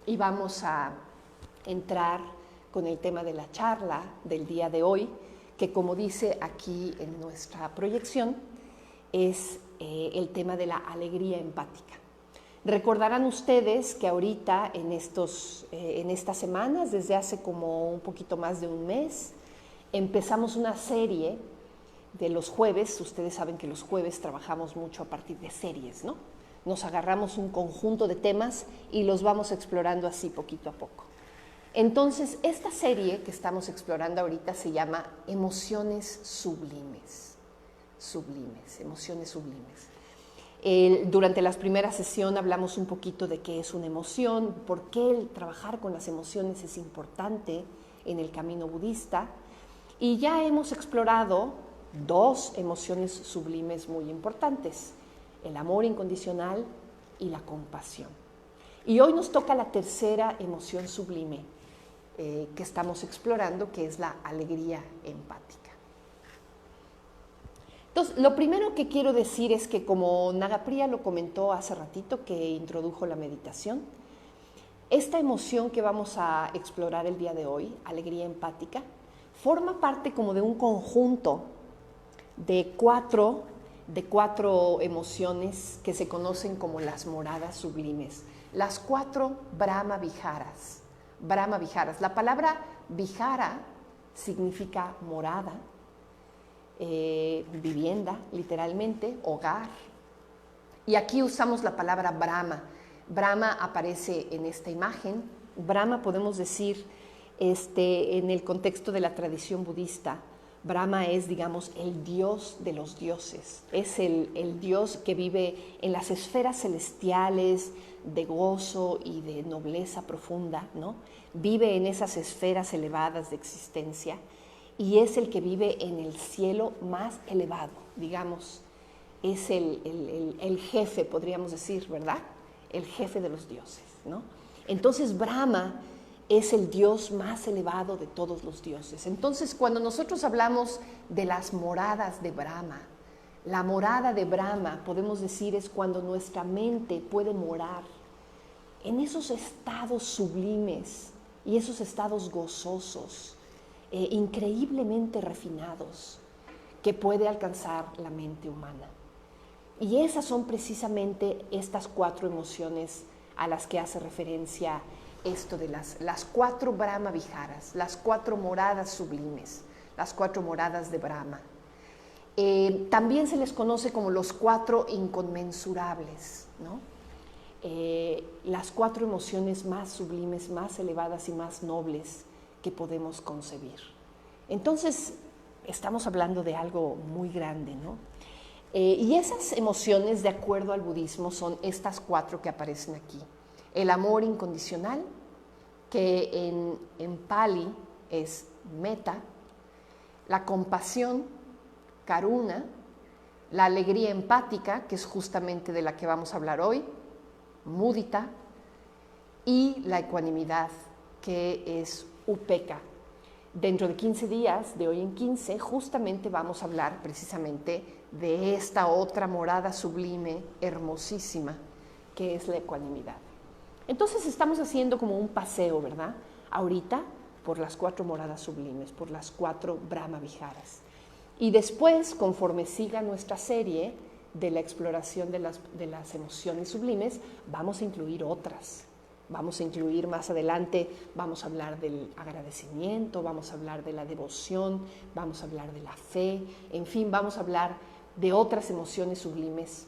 y vamos a entrar con el tema de la charla del día de hoy, que como dice aquí en nuestra proyección, es el tema de la alegría empática. Recordarán ustedes que ahorita en estas semanas, desde hace como un poquito más de un mes, empezamos una serie de los jueves. Ustedes saben que los jueves trabajamos mucho a partir de series, ¿no? Nos agarramos un conjunto de temas y los vamos explorando así poquito a poco. Entonces, esta serie que estamos explorando ahorita se llama Emociones Sublimes. Emociones sublimes. Durante las primeras sesiones hablamos un poquito de qué es una emoción, por qué el trabajar con las emociones es importante en el camino budista, y ya hemos explorado dos emociones sublimes muy importantes: el amor incondicional y la compasión. Y hoy nos toca la tercera emoción sublime que estamos explorando, que es la alegría empática. Entonces, lo primero que quiero decir es que, como Nagapriya lo comentó hace ratito, que introdujo la meditación, esta emoción que vamos a explorar el día de hoy, alegría empática, forma parte como de un conjunto de cuatro emociones que se conocen como las moradas sublimes, las 4 Brahma Viharas. Brahma Viharas. La palabra Vihara significa morada, vivienda, literalmente, hogar. Y aquí usamos la palabra Brahma. Brahma aparece en esta imagen. Brahma, podemos decir, en el contexto de la tradición budista, Brahma es, digamos, el dios de los dioses. Es el dios que vive en las esferas celestiales de gozo y de nobleza profunda, ¿no? Vive en esas esferas elevadas de existencia y es el que vive en el cielo más elevado, digamos. Es el jefe, podríamos decir, ¿verdad? El jefe de los dioses, ¿no? Entonces Brahma es el dios más elevado de todos los dioses. Entonces, cuando nosotros hablamos de las moradas de Brahma, la morada de Brahma, podemos decir, es cuando nuestra mente puede morar en esos estados sublimes y esos estados gozosos, increíblemente refinados, que puede alcanzar la mente humana. Y esas son precisamente estas 4 emociones a las que hace referencia esto de las 4 Brahma Viharas, las 4 moradas sublimes, las 4 moradas de Brahma. También se les conoce como los 4 inconmensurables, ¿no? Las 4 emociones más sublimes, más elevadas y más nobles que podemos concebir. Entonces, estamos hablando de algo muy grande, ¿no? Y esas emociones, de acuerdo al budismo, son estas 4 que aparecen aquí. El amor incondicional, que en Pali es metta; la compasión, karuna; la alegría empática, que es justamente de la que vamos a hablar hoy, mudita; y la ecuanimidad, que es upekkha. Dentro de 15 días, de hoy en 15, justamente vamos a hablar precisamente de esta otra morada sublime, hermosísima, que es la ecuanimidad. Entonces estamos haciendo como un paseo, ¿verdad? Ahorita por las 4 moradas sublimes, por las 4 Brahma Viharas. Y después, conforme siga nuestra serie de la exploración de las emociones sublimes, vamos a incluir otras. Vamos a incluir más adelante, vamos a hablar del agradecimiento, vamos a hablar de la devoción, vamos a hablar de la fe, en fin, vamos a hablar de otras emociones sublimes,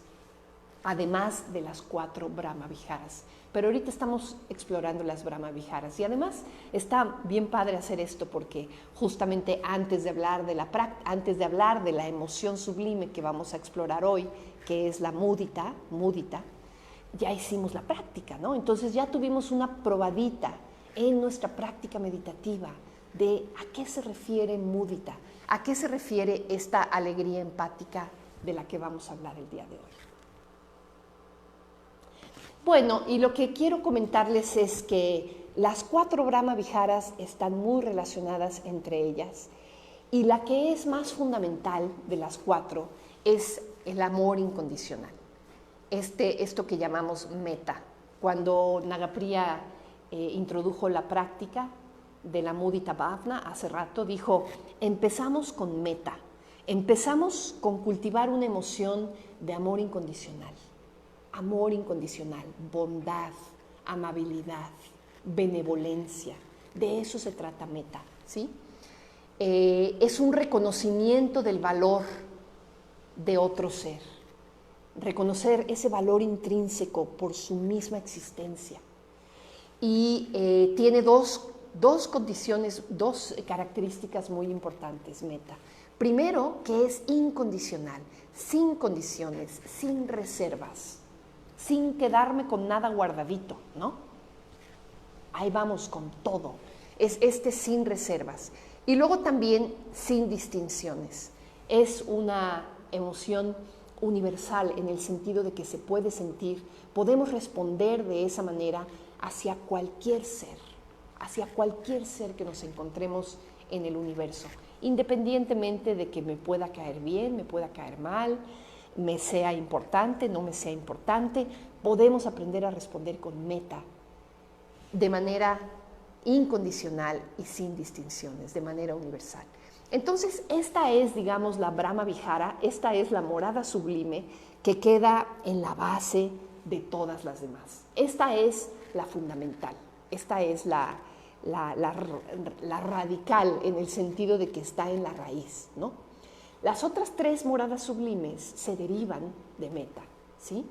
además de las 4 Brahma Viharas. Pero ahorita estamos explorando las Brahma Viharas y además está bien padre hacer esto porque justamente antes de hablar de la emoción sublime que vamos a explorar hoy, que es la mudita, ya hicimos la práctica, ¿no? Entonces ya tuvimos una probadita en nuestra práctica meditativa de a qué se refiere mudita, a qué se refiere esta alegría empática de la que vamos a hablar el día de hoy. Bueno, y lo que quiero comentarles es que las 4 Brahma Viharas están muy relacionadas entre ellas y la que es más fundamental de las 4 es el amor incondicional. Esto que llamamos metta. Cuando Nagapriya introdujo la práctica de la Mudita Bhavana hace rato, dijo, empezamos con meta, empezamos con cultivar una emoción de amor incondicional, bondad, amabilidad, benevolencia, de eso se trata meta, ¿sí? Es un reconocimiento del valor de otro ser, reconocer ese valor intrínseco por su misma existencia. Y tiene dos condiciones, dos características muy importantes, meta. Primero, que es incondicional, sin condiciones, sin reservas, sin quedarme con nada guardadito, ¿no? Ahí vamos con todo. Es sin reservas. Y luego también sin distinciones. Es una emoción universal en el sentido de que se puede sentir, podemos responder de esa manera hacia cualquier ser que nos encontremos en el universo, independientemente de que me pueda caer bien, me pueda caer mal, me sea importante, no me sea importante, podemos aprender a responder con meta, de manera incondicional y sin distinciones, de manera universal. Entonces, esta es, digamos, la Brahma Vihara, esta es la morada sublime que queda en la base de todas las demás. Esta es la fundamental, esta es la radical en el sentido de que está en la raíz, ¿no? Las otras tres moradas sublimes se derivan de meta, ¿sí?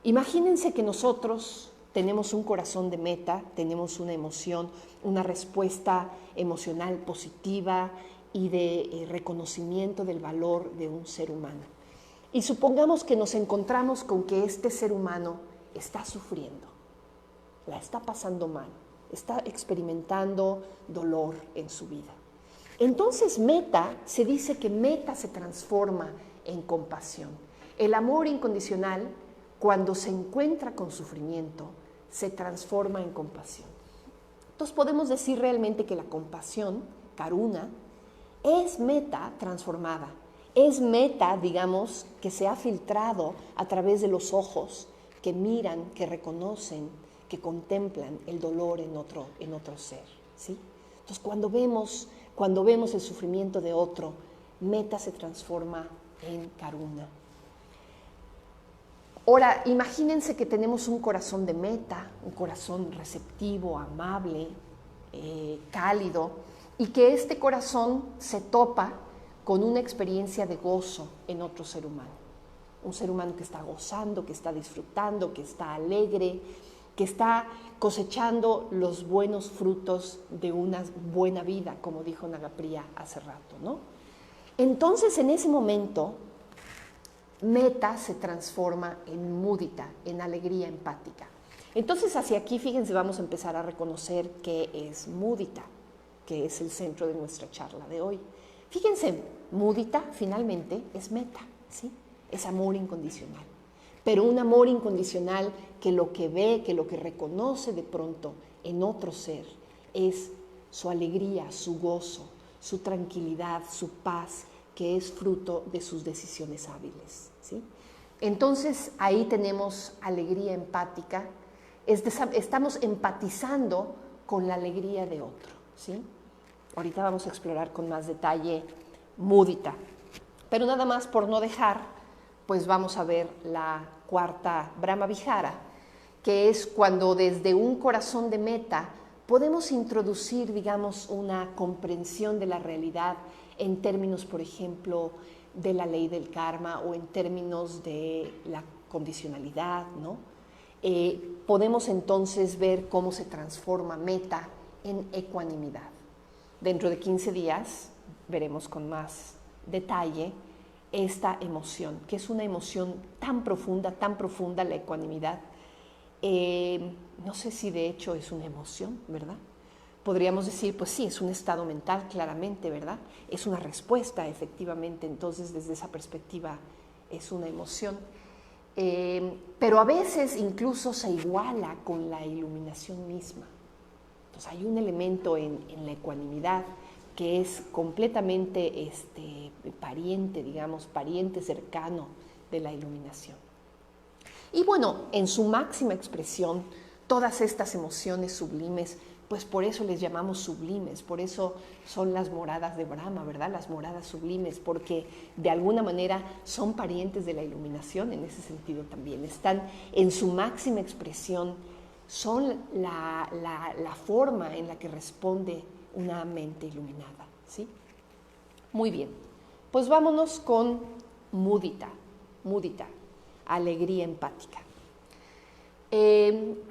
Imagínense que nosotros tenemos un corazón de meta, tenemos una emoción, una respuesta emocional positiva y de reconocimiento del valor de un ser humano. Y supongamos que nos encontramos con que este ser humano está sufriendo, la está pasando mal, está experimentando dolor en su vida. Entonces meta, se dice que meta se transforma en compasión. El amor incondicional, cuando se encuentra con sufrimiento, se transforma en compasión. Entonces podemos decir realmente que la compasión, karuna, es meta transformada. Es meta, digamos, que se ha filtrado a través de los ojos que miran, que reconocen, que contemplan el dolor en otro ser, ¿sí? Entonces cuando vemos el sufrimiento de otro, meta se transforma en karuna. Ahora, imagínense que tenemos un corazón de meta, un corazón receptivo, amable, cálido, y que este corazón se topa con una experiencia de gozo en otro ser humano. Un ser humano que está gozando, que está disfrutando, que está alegre, que está cosechando los buenos frutos de una buena vida, como dijo Nagapriya hace rato, ¿no? Entonces, en ese momento, meta se transforma en mudita, en alegría empática. Entonces, hacia aquí, fíjense, vamos a empezar a reconocer qué es mudita, que es el centro de nuestra charla de hoy. Fíjense, mudita finalmente es meta, ¿sí? Es amor incondicional. Pero un amor incondicional que lo que ve, que lo que reconoce de pronto en otro ser es su alegría, su gozo, su tranquilidad, su paz, que es fruto de sus decisiones hábiles, ¿sí? Entonces ahí tenemos alegría empática, estamos empatizando con la alegría de otro, ¿sí? Ahorita vamos a explorar con más detalle mudita, pero nada más por no dejar, pues vamos a ver la cuarta Brahma Vihara, que es cuando desde un corazón de meta podemos introducir, digamos, una comprensión de la realidad en términos, por ejemplo, de la ley del karma o en términos de la condicionalidad, ¿no? Podemos entonces ver cómo se transforma meta en ecuanimidad. Dentro de 15 días veremos con más detalle esta emoción, que es una emoción tan profunda, la ecuanimidad. No sé si de hecho es una emoción, ¿verdad? Podríamos decir, pues sí, es un estado mental, claramente, ¿verdad? Es una respuesta, efectivamente, entonces desde esa perspectiva es una emoción. Pero a veces incluso se iguala con la iluminación misma. Entonces hay un elemento en la ecuanimidad que es completamente pariente, digamos, pariente cercano de la iluminación. Y bueno, en su máxima expresión, todas estas emociones sublimes, pues por eso les llamamos sublimes, por eso son las moradas de Brahma, ¿verdad? Las moradas sublimes, porque de alguna manera son parientes de la iluminación en ese sentido también. Están en su máxima expresión, son la forma en la que responde una mente iluminada, ¿sí? Muy bien, pues vámonos con mudita, alegría empática.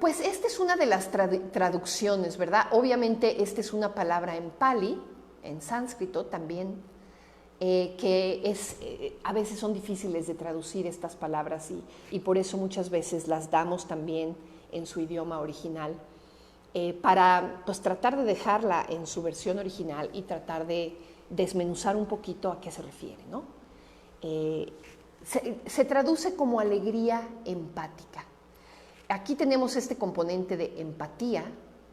Pues esta es una de las traducciones, ¿verdad? Obviamente esta es una palabra en pali, en sánscrito también, que a veces son difíciles de traducir estas palabras y por eso muchas veces las damos también en su idioma original, para pues tratar de dejarla en su versión original y tratar de desmenuzar un poquito a qué se refiere, ¿no? Se traduce como alegría empática. Aquí tenemos este componente de empatía.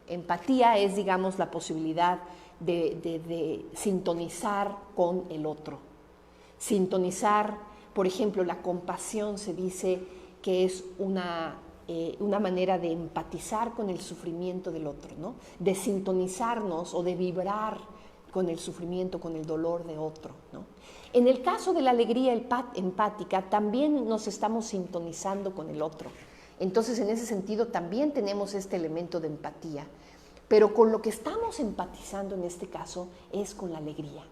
Empatía es, digamos, la posibilidad de sintonizar con el otro. Sintonizar, por ejemplo, la compasión se dice que es una manera de empatizar con el sufrimiento del otro, ¿no? De sintonizarnos o de vibrar con el sufrimiento, con el dolor de otro, ¿no? En el caso de la alegría empática, también nos estamos sintonizando con el otro. Entonces, en ese sentido, también tenemos este elemento de empatía. Pero con lo que estamos empatizando en este caso es con la alegría.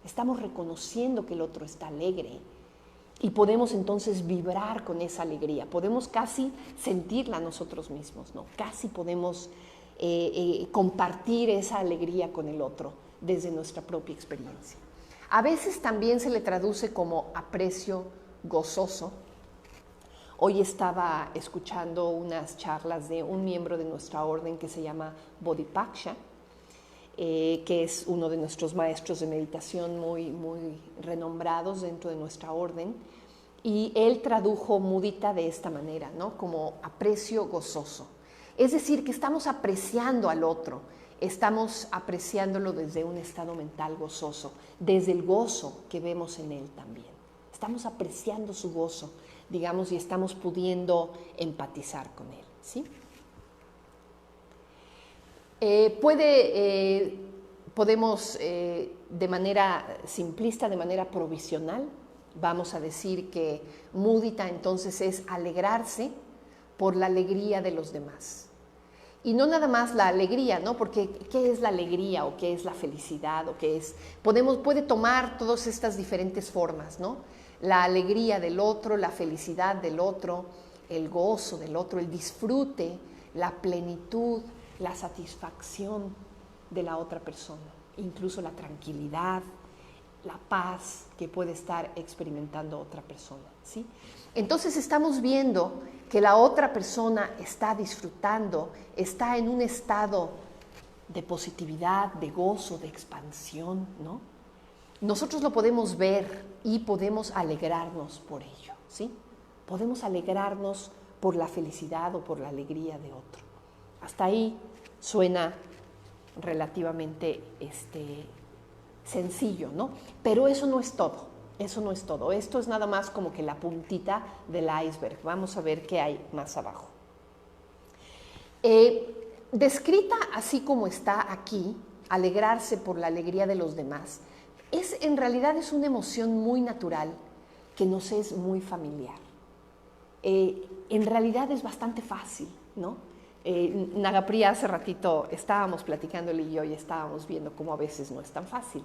Estamos reconociendo que el otro está alegre y podemos entonces vibrar con esa alegría. Podemos casi sentirla nosotros mismos, ¿no? Casi podemos compartir esa alegría con el otro desde nuestra propia experiencia. A veces también se le traduce como aprecio gozoso. Hoy estaba escuchando unas charlas de un miembro de nuestra orden que se llama Bodhipaksha, que es uno de nuestros maestros de meditación muy renombrados dentro de nuestra orden, y él tradujo mudita de esta manera, ¿no? Como aprecio gozoso. Es decir, que estamos apreciando al otro, estamos apreciándolo desde un estado mental gozoso, desde el gozo que vemos en él también. Estamos apreciando su gozo, digamos, y estamos pudiendo empatizar con él, ¿sí? Podemos de manera simplista, de manera provisional, vamos a decir que mudita entonces es alegrarse por la alegría de los demás. Y no nada más la alegría, ¿no? Porque ¿qué es la alegría o qué es la felicidad o qué es? Puede tomar todas estas diferentes formas, ¿no? La alegría del otro, la felicidad del otro, el gozo del otro, el disfrute, la plenitud, la satisfacción de la otra persona, incluso la tranquilidad, la paz que puede estar experimentando otra persona, ¿sí? Entonces estamos viendo que la otra persona está disfrutando, está en un estado de positividad, de gozo, de expansión, ¿no? Nosotros lo podemos ver y podemos alegrarnos por ello, ¿sí? Podemos alegrarnos por la felicidad o por la alegría de otro. Hasta ahí suena relativamente sencillo, ¿no? Pero eso no es todo, eso no es todo. Esto es nada más como que la puntita del iceberg. Vamos a ver qué hay más abajo. Descrita así como está aquí, alegrarse por la alegría de los demás, en realidad es una emoción muy natural que nos es muy familiar. En realidad es bastante fácil, ¿no? Nagapriya hace ratito estábamos platicando él y yo y estábamos viendo cómo a veces no es tan fácil.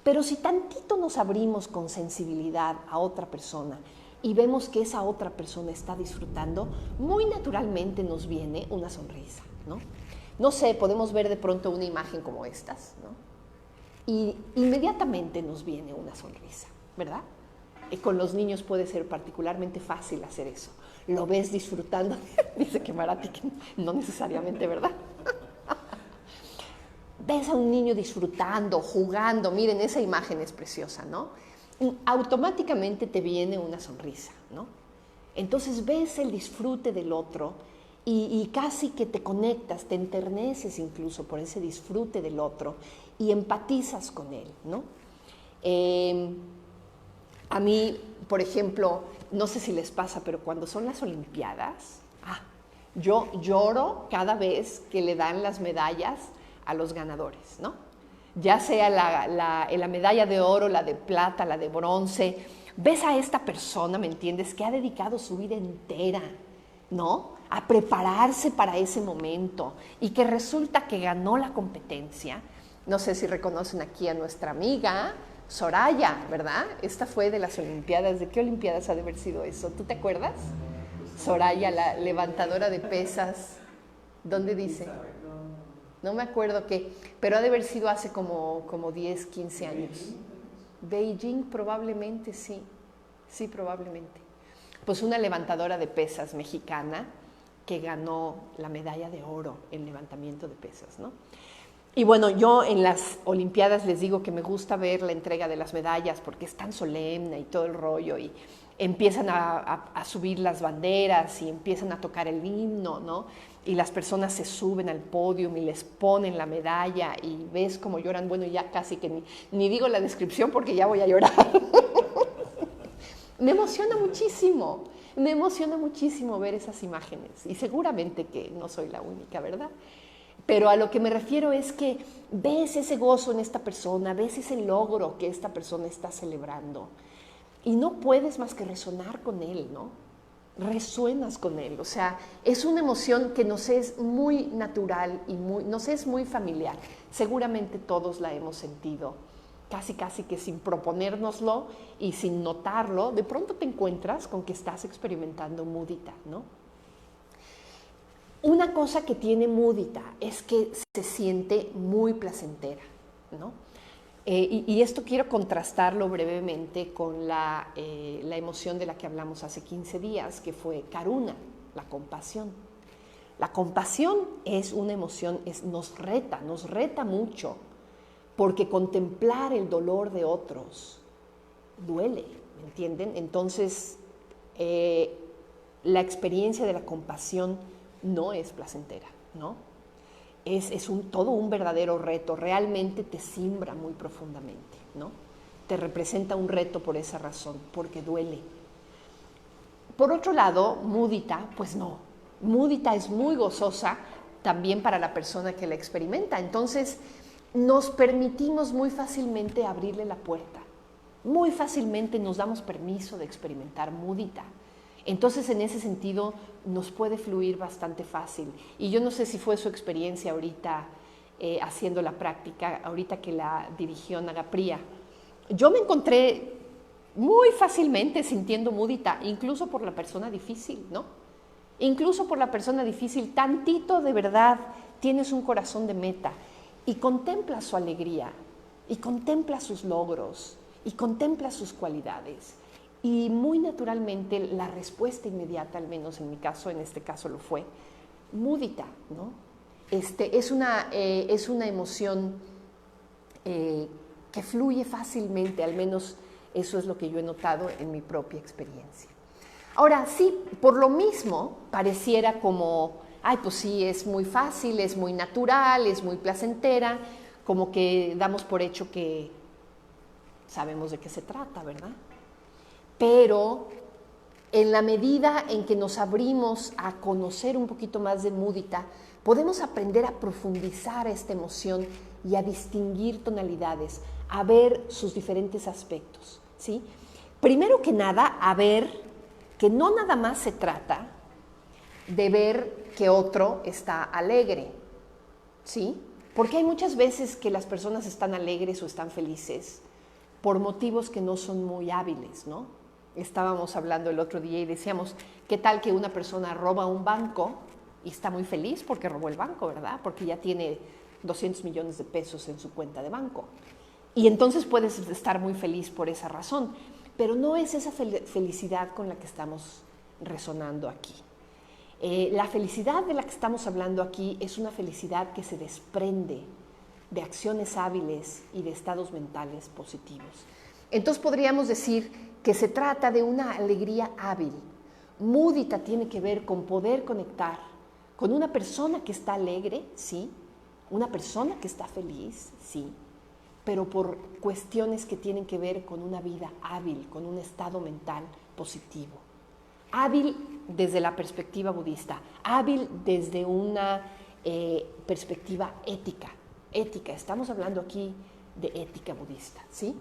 Pero si tantito nos abrimos con sensibilidad a otra persona y vemos que esa otra persona está disfrutando, muy naturalmente nos viene una sonrisa, ¿no? No sé, podemos ver de pronto una imagen como estas, ¿no? Y inmediatamente nos viene una sonrisa, ¿verdad? Con los niños puede ser particularmente fácil hacer eso. Lo ves disfrutando, dice que Marati, que no necesariamente, ¿verdad? Ves a un niño disfrutando, jugando, miren, esa imagen es preciosa, ¿no? Automáticamente te viene una sonrisa, ¿no? Entonces ves el disfrute del otro y casi que te conectas, te enterneces incluso por ese disfrute del otro y empatizas con él, ¿no? A mí, por ejemplo, no sé si les pasa, pero cuando son las Olimpiadas, Yo lloro cada vez que le dan las medallas a los ganadores, ¿no? Ya sea la medalla de oro, la de plata, la de bronce. Ves a esta persona, ¿me entiendes?, que ha dedicado su vida entera, ¿no?, a prepararse para ese momento y que resulta que ganó la competencia. No sé si reconocen aquí a nuestra amiga Soraya, ¿verdad? Esta fue de las Olimpiadas. ¿De qué Olimpiadas ha de haber sido eso? ¿Tú te acuerdas? Soraya, la levantadora de pesas. ¿Dónde dice? No me acuerdo qué, pero ha de haber sido hace como 10, 15 años. Beijing, probablemente, sí. Sí, probablemente. Pues una levantadora de pesas mexicana que ganó la medalla de oro en levantamiento de pesas, ¿no? Y bueno, yo en las Olimpiadas les digo que me gusta ver la entrega de las medallas porque es tan solemne y todo el rollo, y empiezan a subir las banderas y empiezan a tocar el himno, ¿no? Y las personas se suben al podio y les ponen la medalla y ves cómo lloran. Bueno, ya casi que ni digo la descripción porque ya voy a llorar. Me emociona muchísimo ver esas imágenes, y seguramente que no soy la única, ¿verdad? Pero a lo que me refiero es que ves ese gozo en esta persona, ves ese logro que esta persona está celebrando y no puedes más que resonar con él, ¿no? Resuenas con él, o sea, es una emoción que nos es muy natural y nos es muy familiar. Seguramente todos la hemos sentido, casi que sin proponérnoslo y sin notarlo, de pronto te encuentras con que estás experimentando mudita, ¿no? Una cosa que tiene mudita es que se siente muy placentera, ¿no? Y esto quiero contrastarlo brevemente con la emoción de la que hablamos hace 15 días, que fue karuna, la compasión. La compasión es una emoción, nos reta mucho, porque contemplar el dolor de otros duele, ¿me entienden? Entonces, la experiencia de la compasión no es placentera, ¿no? Es todo un verdadero reto, realmente te simbra muy profundamente, ¿no? Te representa un reto por esa razón, porque duele. Por otro lado, mudita, pues no. Mudita es muy gozosa también para la persona que la experimenta. Entonces, nos permitimos muy fácilmente abrirle la puerta. Muy fácilmente nos damos permiso de experimentar mudita. Entonces, en ese sentido, nos puede fluir bastante fácil. Y yo no sé si fue su experiencia ahorita haciendo la práctica, ahorita que la dirigió Nagapría. Yo me encontré muy fácilmente sintiendo mudita, incluso por la persona difícil, ¿no? Incluso por la persona difícil, tantito de verdad tienes un corazón de meta y contemplas su alegría, y contemplas sus logros, y contemplas sus cualidades. Y muy naturalmente la respuesta inmediata, al menos en mi caso, en este caso lo fue, mudita, ¿no? Es una emoción que fluye fácilmente, al menos eso es lo que yo he notado en mi propia experiencia. Ahora, sí, por lo mismo, pareciera como, ay, pues sí, es muy fácil, es muy natural, es muy placentera, como que damos por hecho que sabemos de qué se trata, ¿verdad? Pero en la medida en que nos abrimos a conocer un poquito más de mudita, podemos aprender a profundizar esta emoción y a distinguir tonalidades, a ver sus diferentes aspectos, ¿sí? Primero que nada, a ver que no nada más se trata de ver que otro está alegre, ¿sí? Porque hay muchas veces que las personas están alegres o están felices por motivos que no son muy hábiles, ¿no? Estábamos hablando el otro día y decíamos, ¿qué tal que una persona roba un banco y está muy feliz porque robó el banco, ¿verdad? Porque ya tiene 200 millones de pesos en su cuenta de banco. Y entonces puedes estar muy feliz por esa razón, pero no es esa felicidad con la que estamos resonando aquí. La felicidad de la que estamos hablando aquí es una felicidad que se desprende de acciones hábiles y de estados mentales positivos. Entonces podríamos decir que se trata de una alegría hábil. Mudita tiene que ver con poder conectar con una persona que está alegre, sí, una persona que está feliz, sí, pero por cuestiones que tienen que ver con una vida hábil, con un estado mental positivo. Hábil desde la perspectiva budista, hábil desde una perspectiva ética. Ética, estamos hablando aquí de ética budista, ¿sí?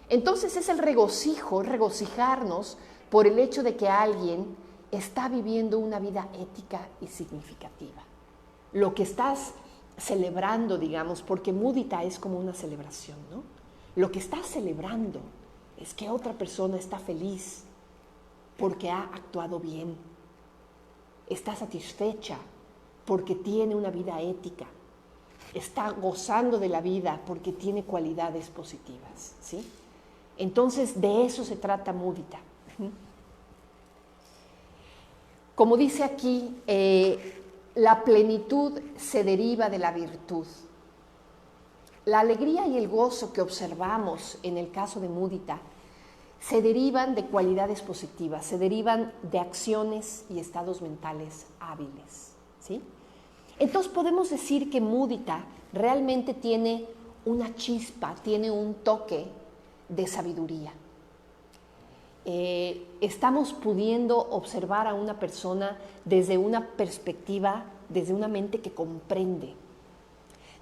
Entonces es el regocijo, regocijarnos por el hecho de que alguien está viviendo una vida ética y significativa. Lo que estás celebrando, digamos, porque mudita es como una celebración, ¿no? Lo que estás celebrando es que otra persona está feliz porque ha actuado bien, está satisfecha porque tiene una vida ética, está gozando de la vida porque tiene cualidades positivas, ¿sí? Entonces, de eso se trata mudita. Como dice aquí, la plenitud se deriva de la virtud. La alegría y el gozo que observamos en el caso de mudita se derivan de cualidades positivas, se derivan de acciones y estados mentales hábiles, ¿sí? Entonces podemos decir que mudita realmente tiene una chispa, tiene un toque de sabiduría. Estamos pudiendo observar a una persona desde una perspectiva, desde una mente que comprende.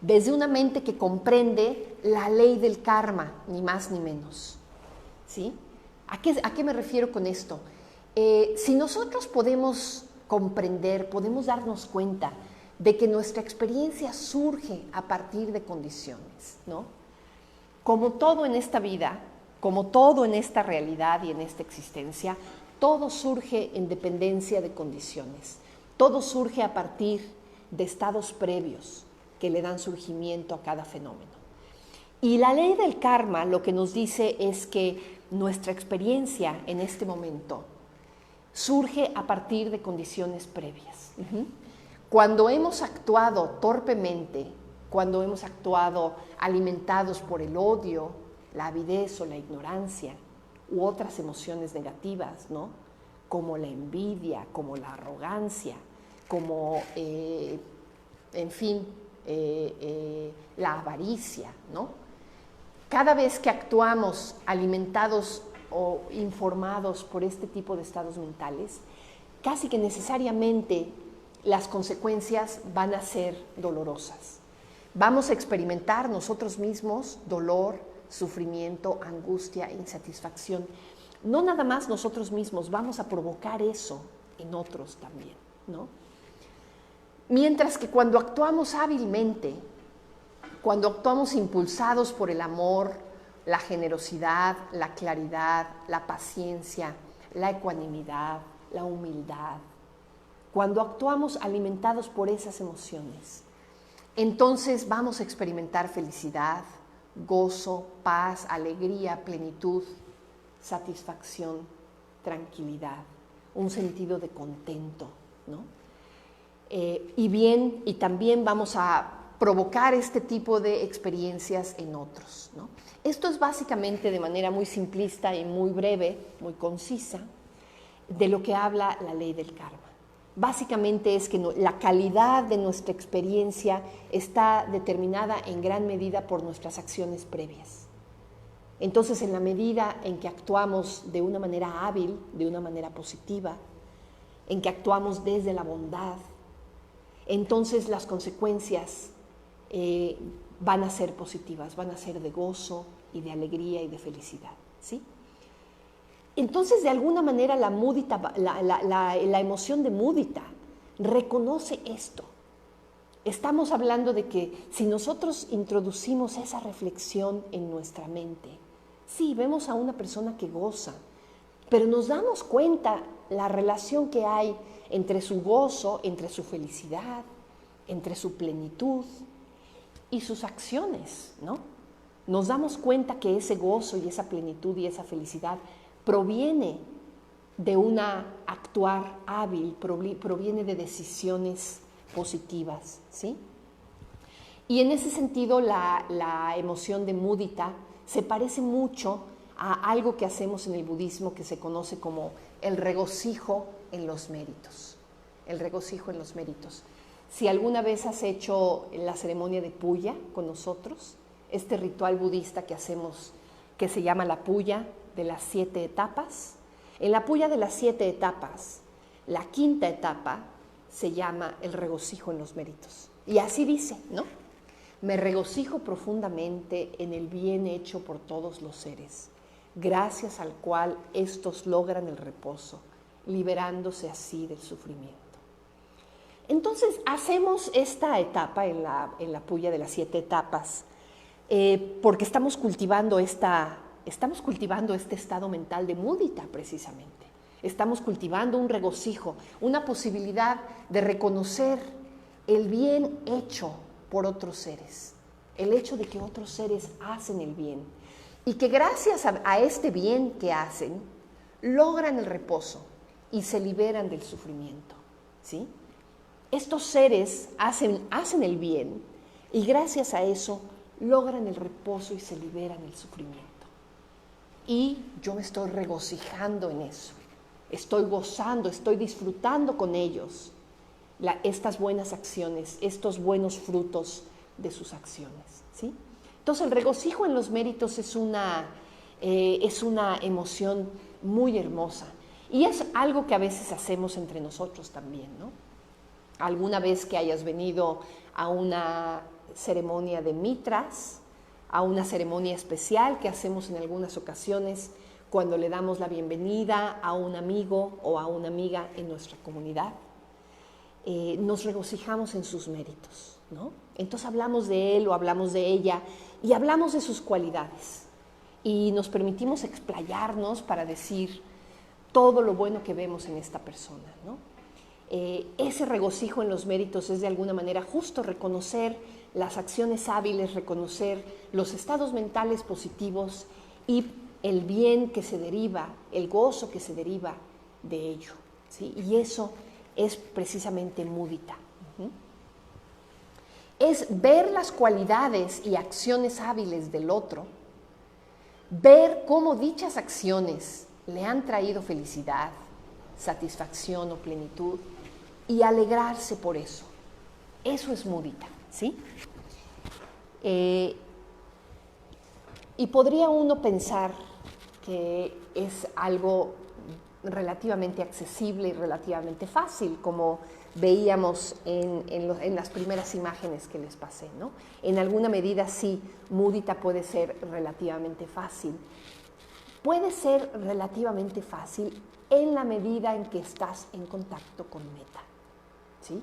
Desde una mente que comprende la ley del karma, ni más ni menos, ¿sí? ¿A qué me refiero con esto? Si nosotros podemos comprender, podemos darnos cuenta de que nuestra experiencia surge a partir de condiciones, ¿no? Como todo en esta vida, como todo en esta realidad y en esta existencia, todo surge en dependencia de condiciones. Todo surge a partir de estados previos que le dan surgimiento a cada fenómeno. Y la ley del karma lo que nos dice es que nuestra experiencia en este momento surge a partir de condiciones previas. Cuando hemos actuado torpemente, cuando hemos actuado alimentados por el odio, la avidez o la ignorancia u otras emociones negativas, ¿no? Como la envidia, como la arrogancia, como, en fin, la avaricia, ¿no? Cada vez que actuamos alimentados o informados por este tipo de estados mentales, casi que necesariamente las consecuencias van a ser dolorosas. Vamos a experimentar nosotros mismos dolor, sufrimiento, angustia, insatisfacción. No nada más nosotros mismos, vamos a provocar eso en otros también, ¿no? Mientras que cuando actuamos hábilmente, cuando actuamos impulsados por el amor, la generosidad, la claridad, la paciencia, la ecuanimidad, la humildad, cuando actuamos alimentados por esas emociones, entonces vamos a experimentar felicidad, gozo, paz, alegría, plenitud, satisfacción, tranquilidad, un sentido de contento, ¿no? Y también vamos a provocar este tipo de experiencias en otros, ¿no? Esto es básicamente de manera muy simplista y muy breve, muy concisa, de lo que habla la ley del karma. Básicamente es que la calidad de nuestra experiencia está determinada en gran medida por nuestras acciones previas. Entonces, en la medida en que actuamos de una manera hábil, de una manera positiva, en que actuamos desde la bondad, entonces las consecuencias van a ser positivas, van a ser de gozo y de alegría y de felicidad, ¿sí? Entonces, de alguna manera, la emoción de mudita reconoce esto. Estamos hablando de que si nosotros introducimos esa reflexión en nuestra mente, sí, vemos a una persona que goza, pero nos damos cuenta la relación que hay entre su gozo, entre su felicidad, entre su plenitud y sus acciones, ¿no? Nos damos cuenta que ese gozo y esa plenitud y esa felicidad proviene de un actuar hábil, proviene de decisiones positivas, ¿sí? Y en ese sentido la emoción de mudita se parece mucho a algo que hacemos en el budismo que se conoce como el regocijo en los méritos. El regocijo en los méritos. Si alguna vez has hecho la ceremonia de puya con nosotros, este ritual budista que hacemos que se llama la puya de las 7 etapas. En la puya de las 7 etapas La quinta etapa se llama el regocijo en los méritos. Y así dice, ¿no? Me regocijo profundamente en el bien hecho por todos los seres, gracias al cual estos logran el reposo, liberándose así del sufrimiento. Entonces, hacemos esta etapa en la puya de las 7 etapas porque estamos cultivando este estado mental de mudita, precisamente. Estamos cultivando un regocijo, una posibilidad de reconocer el bien hecho por otros seres, el hecho de que otros seres hacen el bien y que gracias a este bien que hacen, logran el reposo y se liberan del sufrimiento, ¿sí? Estos seres hacen el bien y gracias a eso logran el reposo y se liberan del sufrimiento. Y yo me estoy regocijando en eso, estoy gozando, estoy disfrutando con ellos estas buenas acciones, estos buenos frutos de sus acciones, ¿sí? Entonces el regocijo en los méritos es una emoción muy hermosa y es algo que a veces hacemos entre nosotros también, ¿no? Alguna vez que hayas venido a una ceremonia de mitras, a una ceremonia especial que hacemos en algunas ocasiones cuando le damos la bienvenida a un amigo o a una amiga en nuestra comunidad, nos regocijamos en sus méritos, ¿no? Entonces hablamos de él o hablamos de ella y hablamos de sus cualidades y nos permitimos explayarnos para decir todo lo bueno que vemos en esta persona, ¿no? Ese regocijo en los méritos es de alguna manera justo reconocer las acciones hábiles, reconocer los estados mentales positivos y el bien que se deriva, el gozo que se deriva de ello, ¿sí? Y eso es precisamente mudita. Es ver las cualidades y acciones hábiles del otro, ver cómo dichas acciones le han traído felicidad, satisfacción o plenitud y alegrarse por eso. Eso es mudita, ¿sí? Y podría uno pensar que es algo relativamente accesible y relativamente fácil, como veíamos en las primeras imágenes que les pasé, ¿no? En alguna medida sí, mudita puede ser relativamente fácil. Puede ser relativamente fácil en la medida en que estás en contacto con meta, ¿sí?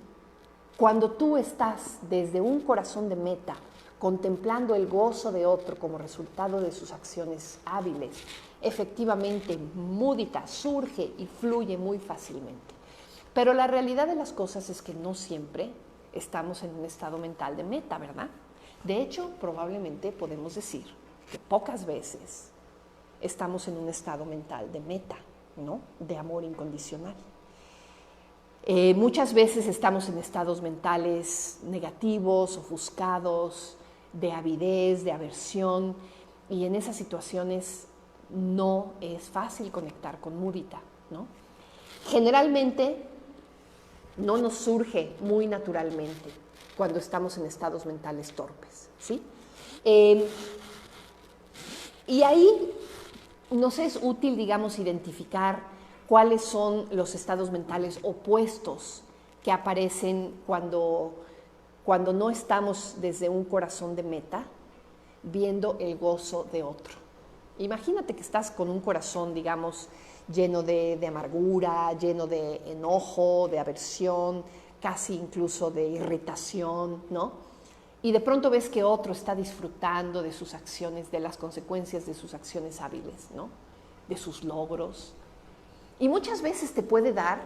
Cuando tú estás desde un corazón de meta, contemplando el gozo de otro como resultado de sus acciones hábiles, efectivamente mudita surge y fluye muy fácilmente. Pero la realidad de las cosas es que no siempre estamos en un estado mental de meta, ¿verdad? De hecho, probablemente podemos decir que pocas veces estamos en un estado mental de meta, ¿no? De amor incondicional. Muchas veces estamos en estados mentales negativos, ofuscados, de avidez, de aversión, y en esas situaciones no es fácil conectar con mudita, ¿no? Generalmente no nos surge muy naturalmente cuando estamos en estados mentales torpes, ¿sí? Y ahí nos es útil, digamos, identificar cuáles son los estados mentales opuestos que aparecen cuando no estamos desde un corazón de meta viendo el gozo de otro. Imagínate que estás con un corazón, digamos, lleno de amargura, lleno de enojo, de aversión, casi incluso de irritación, ¿no? Y de pronto ves que otro está disfrutando de sus acciones, de las consecuencias de sus acciones hábiles, ¿no? De sus logros. Y muchas veces te puede dar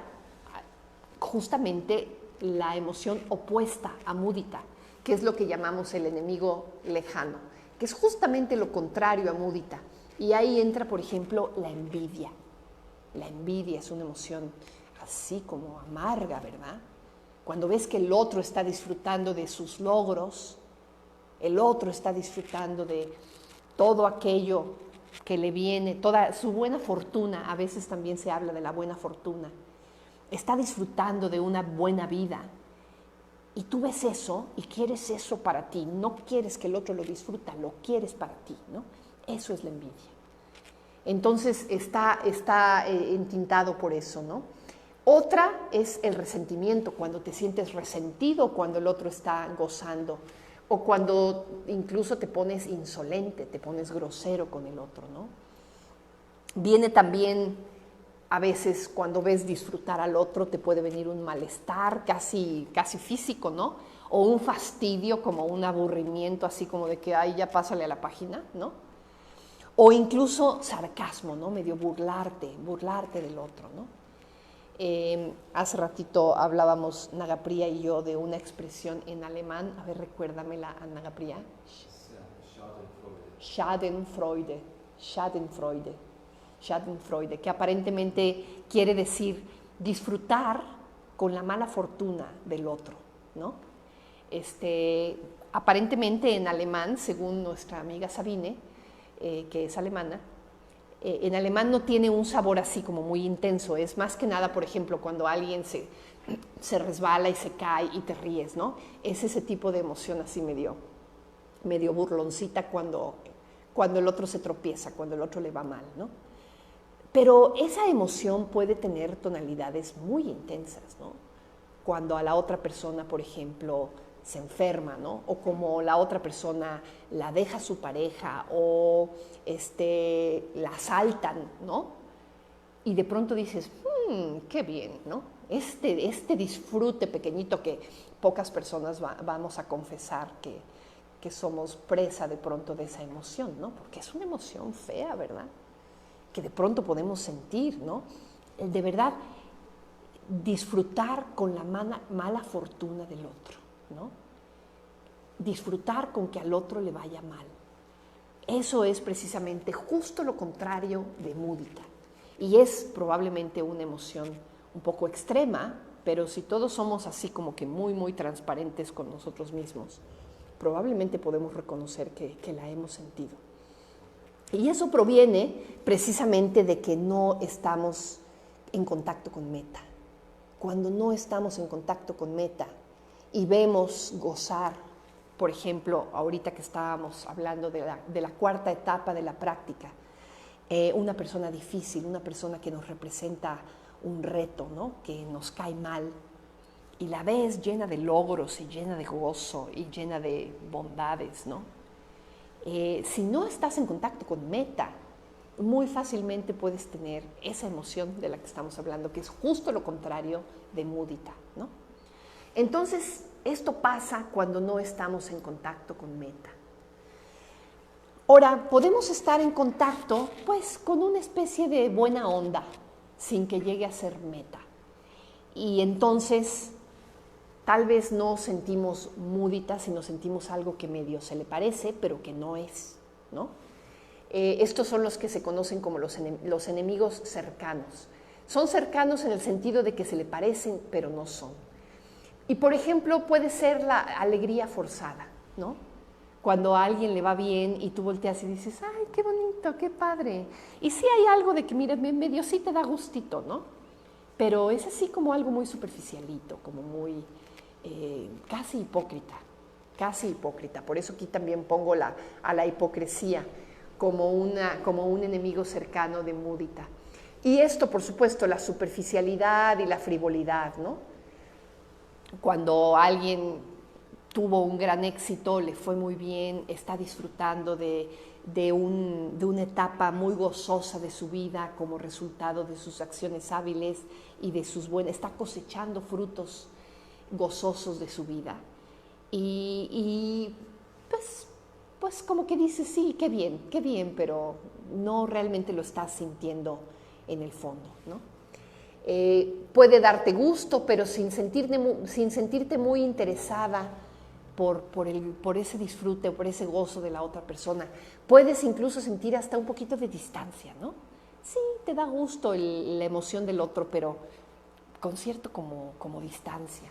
justamente la emoción opuesta a mudita, que es lo que llamamos el enemigo lejano, que es justamente lo contrario a mudita. Y ahí entra, por ejemplo, la envidia. La envidia es una emoción así como amarga, ¿verdad? Cuando ves que el otro está disfrutando de sus logros, el otro está disfrutando de todo aquello que le viene, toda su buena fortuna, a veces también se habla de la buena fortuna, está disfrutando de una buena vida y tú ves eso y quieres eso para ti, no quieres que el otro lo disfruta, lo quieres para ti, ¿no? Eso es la envidia. Entonces está entintado por eso, ¿no? Otra es el resentimiento, cuando te sientes resentido cuando el otro está gozando, o cuando incluso te pones insolente, te pones grosero con el otro, ¿no? Viene también, a veces cuando ves disfrutar al otro, te puede venir un malestar casi físico, ¿no? O un fastidio, como un aburrimiento, así como de que, ay, ya pásale a la página, ¿no? O incluso sarcasmo, ¿no? Medio burlarte del otro, ¿no? Hace ratito hablábamos Nagapriya y yo de una expresión en alemán. A ver, recuérdamela, Nagapriya. Schadenfreude. Schadenfreude. Schadenfreude, que aparentemente quiere decir disfrutar con la mala fortuna del otro, ¿no? Aparentemente en alemán, según nuestra amiga Sabine, que es alemana, en alemán no tiene un sabor así como muy intenso, es más que nada, por ejemplo, cuando alguien se resbala y se cae y te ríes, ¿no? Es ese tipo de emoción así medio burloncita cuando el otro se tropieza, cuando el otro le va mal, ¿no? Pero esa emoción puede tener tonalidades muy intensas, ¿no? Cuando a la otra persona, por ejemplo, se enferma, ¿no? O como la otra persona la deja su pareja o la asaltan, ¿no? Y de pronto dices, qué bien, ¿no? Este disfrute pequeñito que pocas personas vamos a confesar que somos presa de pronto de esa emoción, ¿no? Porque es una emoción fea, ¿verdad? Que de pronto podemos sentir, ¿no? De verdad, disfrutar con la mala fortuna del otro, ¿no? Disfrutar con que al otro le vaya mal. Eso es precisamente justo lo contrario de mudita. Y es probablemente una emoción un poco extrema, pero si todos somos así como que muy, muy transparentes con nosotros mismos, probablemente podemos reconocer que la hemos sentido. Y eso proviene precisamente de que no estamos en contacto con meta. Cuando no estamos en contacto con meta y vemos gozar, por ejemplo, ahorita que estábamos hablando de la cuarta etapa de la práctica, una persona difícil, una persona que nos representa un reto, ¿no? Que nos cae mal, y la ves llena de logros y llena de gozo y llena de bondades, ¿no? Si no estás en contacto con meta, muy fácilmente puedes tener esa emoción de la que estamos hablando, que es justo lo contrario de mudita, ¿no? Entonces, esto pasa cuando no estamos en contacto con meta. Ahora, podemos estar en contacto, pues, con una especie de buena onda, sin que llegue a ser meta. Y entonces, tal vez no sentimos mudita, sino sentimos algo que medio se le parece, pero que no es, ¿no? Estos son los que se conocen como los enemigos cercanos. Son cercanos en el sentido de que se le parecen, pero no son. Y, por ejemplo, puede ser la alegría forzada, ¿no? Cuando a alguien le va bien y tú volteas y dices, ¡ay, qué bonito, qué padre! Y sí hay algo de que, mire, medio sí te da gustito, ¿no? Pero es así como algo muy superficialito, como muy casi hipócrita, casi hipócrita. Por eso aquí también pongo a la hipocresía como un enemigo cercano de mudita. Y esto, por supuesto, la superficialidad y la frivolidad, ¿no? Cuando alguien tuvo un gran éxito, le fue muy bien, está disfrutando de una etapa muy gozosa de su vida como resultado de sus acciones hábiles y de sus buenas, está cosechando frutos gozosos de su vida. Y pues como que dice, sí, qué bien, pero no realmente lo estás sintiendo en el fondo, ¿no? Puede darte gusto, pero sin sentirte muy interesada por ese disfrute o por ese gozo de la otra persona. Puedes incluso sentir hasta un poquito de distancia, ¿no? Sí, te da gusto la emoción del otro, pero con cierto como distancia.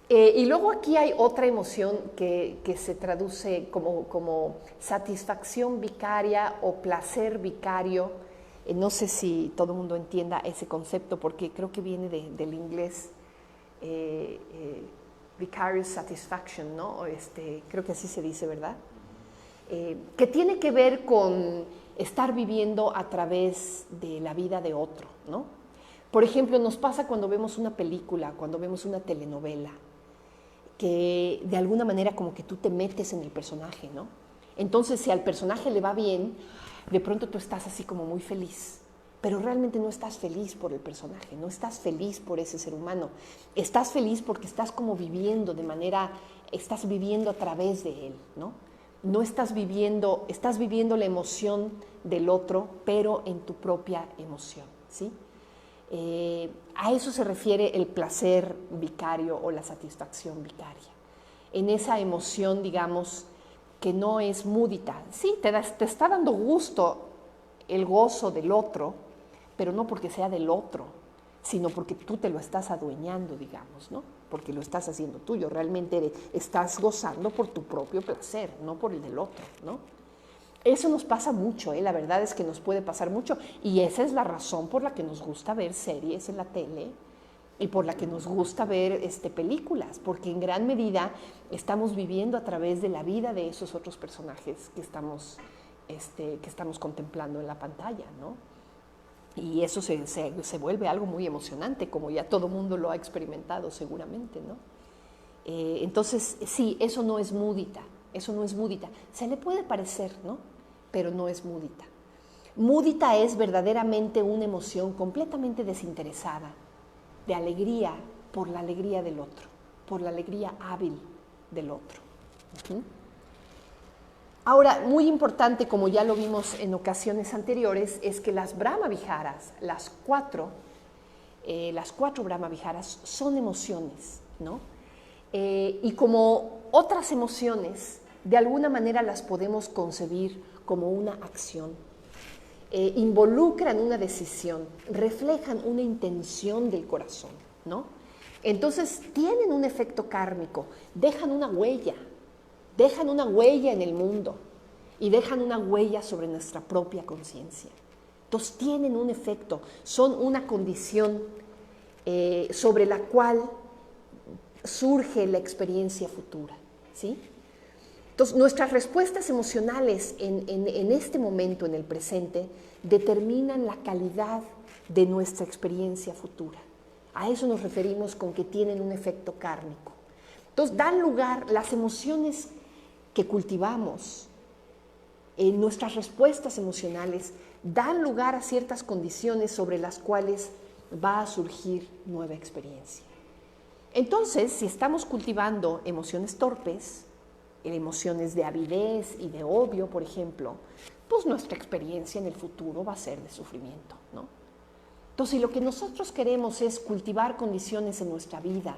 Y luego aquí hay otra emoción que se traduce como satisfacción vicaria o placer vicario. No sé si todo el mundo entienda ese concepto porque creo que viene del inglés vicarious satisfaction, ¿no? Creo que así se dice, ¿verdad? Que tiene que ver con estar viviendo a través de la vida de otro, ¿no? Por ejemplo, nos pasa cuando vemos una película, cuando vemos una telenovela, que de alguna manera como que tú te metes en el personaje, ¿no? Entonces, si al personaje le va bien, de pronto tú estás así como muy feliz, pero realmente no estás feliz por el personaje, no estás feliz por ese ser humano, estás feliz porque estás como viviendo de manera, estás viviendo a través de él, ¿no? No estás viviendo la emoción del otro, pero en tu propia emoción, ¿sí? A eso se refiere el placer vicario o la satisfacción vicaria. En esa emoción, digamos, que no es múdita. Sí, te está dando gusto el gozo del otro, pero no porque sea del otro, sino porque tú te lo estás adueñando, digamos, ¿no? Porque lo estás haciendo tuyo. Realmente estás gozando por tu propio placer, no por el del otro, ¿no? Eso nos pasa mucho, la verdad es que nos puede pasar mucho y esa es la razón por la que nos gusta ver series en la tele y por la que nos gusta ver películas, porque en gran medida estamos viviendo a través de la vida de esos otros personajes que estamos contemplando en la pantalla, ¿no? Y eso se vuelve algo muy emocionante, como ya todo mundo lo ha experimentado seguramente, ¿no? Entonces, sí, eso no es múdita, Se le puede parecer, ¿no? Pero no es múdita. Múdita es verdaderamente una emoción completamente desinteresada, de alegría por la alegría del otro, por la alegría hábil del otro. Ahora, muy importante, como ya lo vimos en ocasiones anteriores, es que las Brahma Viharas, las cuatro Brahma Viharas son emociones, ¿no? Y como otras emociones, de alguna manera las podemos concebir como una acción. Involucran una decisión, reflejan una intención del corazón, ¿no? Entonces tienen un efecto kármico, dejan una huella en el mundo y dejan una huella sobre nuestra propia conciencia. Entonces tienen un efecto, son una condición sobre la cual surge la experiencia futura, ¿sí? Entonces, nuestras respuestas emocionales en este momento, en el presente, determinan la calidad de nuestra experiencia futura. A eso nos referimos con que tienen un efecto kármico. Entonces, dan lugar, las emociones que cultivamos, nuestras respuestas emocionales, dan lugar a ciertas condiciones sobre las cuales va a surgir nueva experiencia. Entonces, si estamos cultivando emociones torpes, emociones de avidez y de odio, por ejemplo, pues nuestra experiencia en el futuro va a ser de sufrimiento, ¿no? Entonces, si lo que nosotros queremos es cultivar condiciones en nuestra vida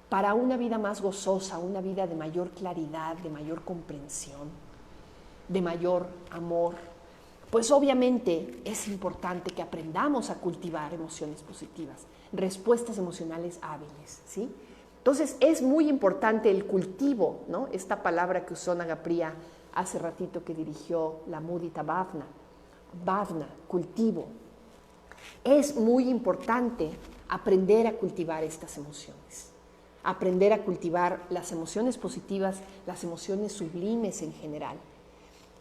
para una vida más gozosa, una vida de mayor claridad, de mayor comprensión, de mayor amor, pues obviamente es importante que aprendamos a cultivar emociones positivas, respuestas emocionales hábiles, ¿sí? Entonces, es muy importante el cultivo, ¿no? Esta palabra que usó Nagapriya hace ratito que dirigió la Mudita Bhavna, cultivo. Es muy importante aprender a cultivar estas emociones, aprender a cultivar las emociones positivas, las emociones sublimes en general,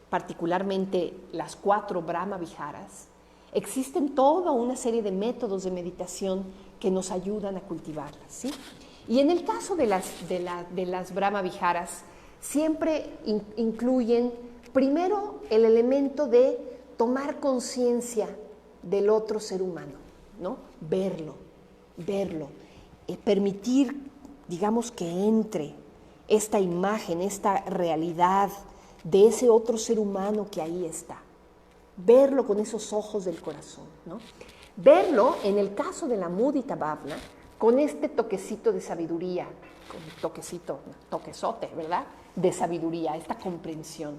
particularmente las 4 Brahma Viharas. Existen toda una serie de métodos de meditación que nos ayudan a cultivarlas, ¿sí? Y en el caso de las Brahma Viharas, siempre incluyen primero el elemento de tomar conciencia del otro ser humano, ¿no? Verlo, permitir, digamos, que entre esta imagen, esta realidad de ese otro ser humano que ahí está. Verlo con esos ojos del corazón, ¿no? Verlo, en el caso de la Mudita Bhavna, con este toquecito de sabiduría, con toquezote, ¿verdad? De sabiduría, esta comprensión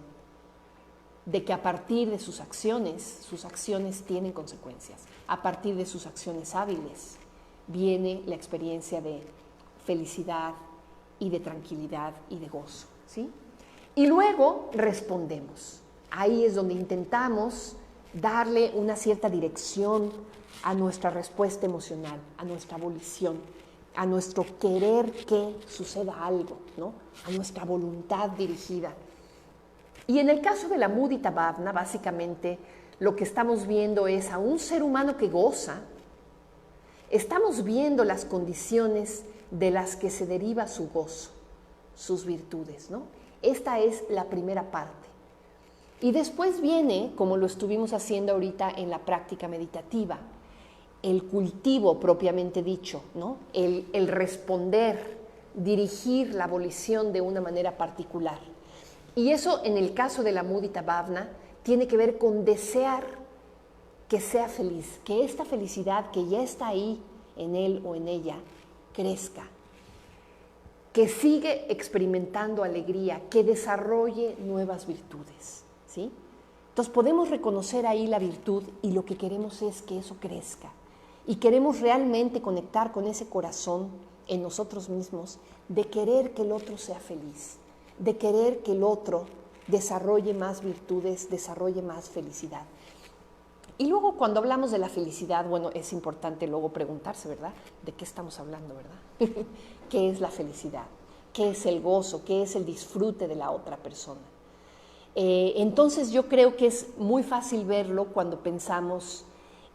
de que a partir de sus acciones tienen consecuencias. A partir de sus acciones hábiles viene la experiencia de felicidad y de tranquilidad y de gozo, ¿sí? Y luego respondemos. Ahí es donde intentamos darle una cierta dirección a nuestra respuesta emocional, a nuestra volición, a nuestro querer que suceda algo, ¿no? A nuestra voluntad dirigida. Y en el caso de la Mudita Bhavna, básicamente lo que estamos viendo es a un ser humano que goza, Estamos viendo las condiciones de las que se deriva su gozo, sus virtudes, ¿no? Esta es la primera parte. Y después viene, como lo estuvimos haciendo ahorita en la práctica meditativa, el cultivo propiamente dicho, ¿no? El responder, dirigir la volición de una manera particular. Y eso, en el caso de la mudita bhavna, tiene que ver con desear que sea feliz, que esta felicidad que ya está ahí en él o en ella crezca, que sigue experimentando alegría, que desarrolle nuevas virtudes, ¿sí? Entonces podemos reconocer ahí la virtud y lo que queremos es que eso crezca. Y queremos realmente conectar con ese corazón en nosotros mismos de querer que el otro sea feliz, de querer que el otro desarrolle más virtudes, desarrolle más felicidad. Y luego cuando hablamos de la felicidad, bueno, es importante luego preguntarse, ¿verdad? ¿De qué estamos hablando, verdad? ¿Qué es la felicidad? ¿Qué es el gozo? ¿Qué es el disfrute de la otra persona? Entonces yo creo que es muy fácil verlo cuando pensamos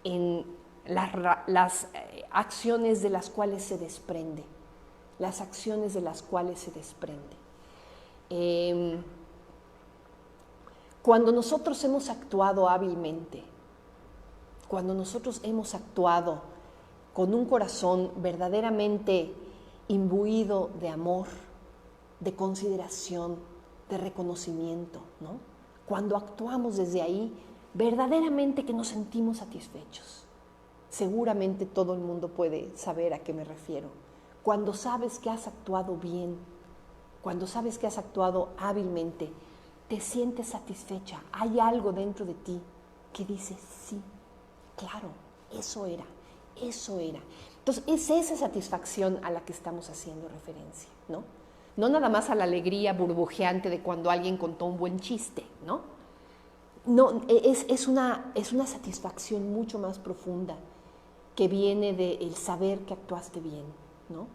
en las acciones de las cuales se desprende, las acciones de las cuales se desprende. Cuando nosotros hemos actuado hábilmente, cuando nosotros hemos actuado con un corazón verdaderamente imbuido de amor, de consideración, de reconocimiento, ¿no? Cuando actuamos desde ahí, verdaderamente que nos sentimos satisfechos. Seguramente todo el mundo puede saber a qué me refiero. Cuando sabes que has actuado bien, cuando sabes que has actuado hábilmente, te sientes satisfecha. Hay algo dentro de ti que dice, sí, claro, eso era, eso era. Entonces, es esa satisfacción a la que estamos haciendo referencia, ¿no? No nada más a la alegría burbujeante de cuando alguien contó un buen chiste, ¿no? No, es una satisfacción mucho más profunda que viene del saber que actuaste bien, ¿no?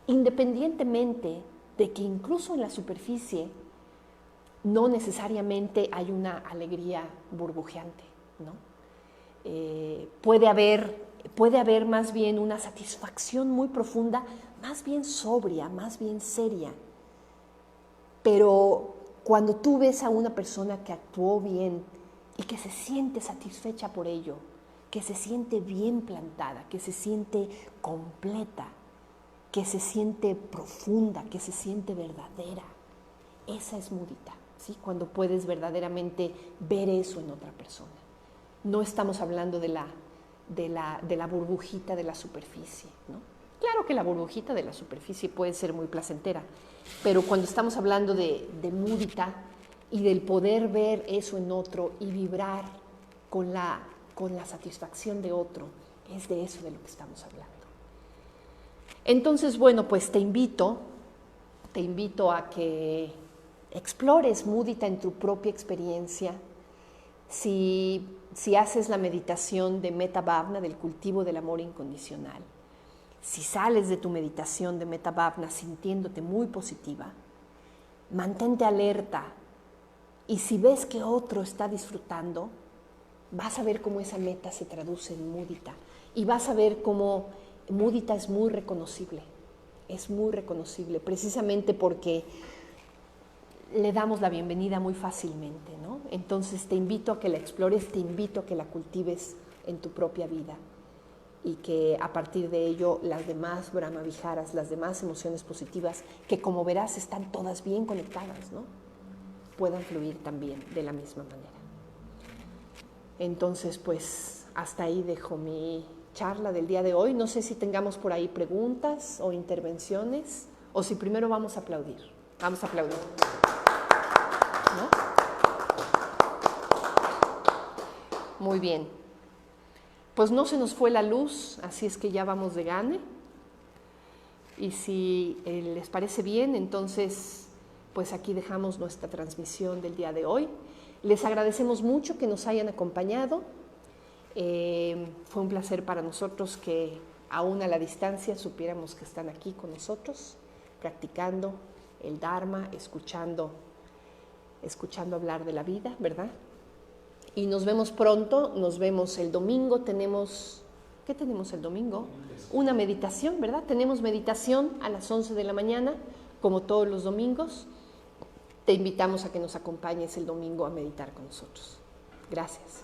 Independientemente de que incluso en la superficie no necesariamente hay una alegría burbujeante, ¿no? Puede haber más bien una satisfacción muy profunda, más bien sobria, más bien seria. Pero cuando tú ves a una persona que actuó bien y que se siente satisfecha por ello, que se siente bien plantada, que se siente completa, que se siente profunda, que se siente verdadera, esa es mudita, ¿sí? Cuando puedes verdaderamente ver eso en otra persona. No estamos hablando de la burbujita de la superficie, ¿no? Claro que la burbujita de la superficie puede ser muy placentera, pero cuando estamos hablando de mudita y del poder ver eso en otro y vibrar con la satisfacción de otro, es de eso de lo que estamos hablando. Entonces, bueno, pues te invito a que explores mudita en tu propia experiencia. Si haces la meditación de Metta Bhavana, del cultivo del amor incondicional, si sales de tu meditación de Metta Bhavana sintiéndote muy positiva, mantente alerta y si ves que otro está disfrutando, vas a ver cómo esa meta se traduce en mudita y vas a ver cómo mudita es muy reconocible precisamente porque le damos la bienvenida muy fácilmente, ¿no? Entonces te invito a que la explores, te invito a que la cultives en tu propia vida y que a partir de ello las demás Brahma Viharas, las demás emociones positivas, que como verás están todas bien conectadas, ¿no? Puedan fluir también de la misma manera. Entonces, pues hasta ahí dejo mi charla del día de hoy. No sé si tengamos por ahí preguntas o intervenciones o si primero vamos a aplaudir. Vamos a aplaudir. ¿No? Muy bien. Pues no se nos fue la luz, así es que ya vamos de gane. Y si les parece bien, entonces, pues aquí dejamos nuestra transmisión del día de hoy. Les agradecemos mucho que nos hayan acompañado. Fue un placer para nosotros que aún a la distancia supiéramos que están aquí con nosotros, practicando el Dharma, escuchando hablar de la vida, ¿verdad? Y nos vemos pronto, nos vemos el domingo, tenemos ¿Qué tenemos el domingo? Una meditación, ¿verdad? Tenemos meditación a las 11 de la mañana, como todos los domingos. Te invitamos a que nos acompañes el domingo a meditar con nosotros. Gracias.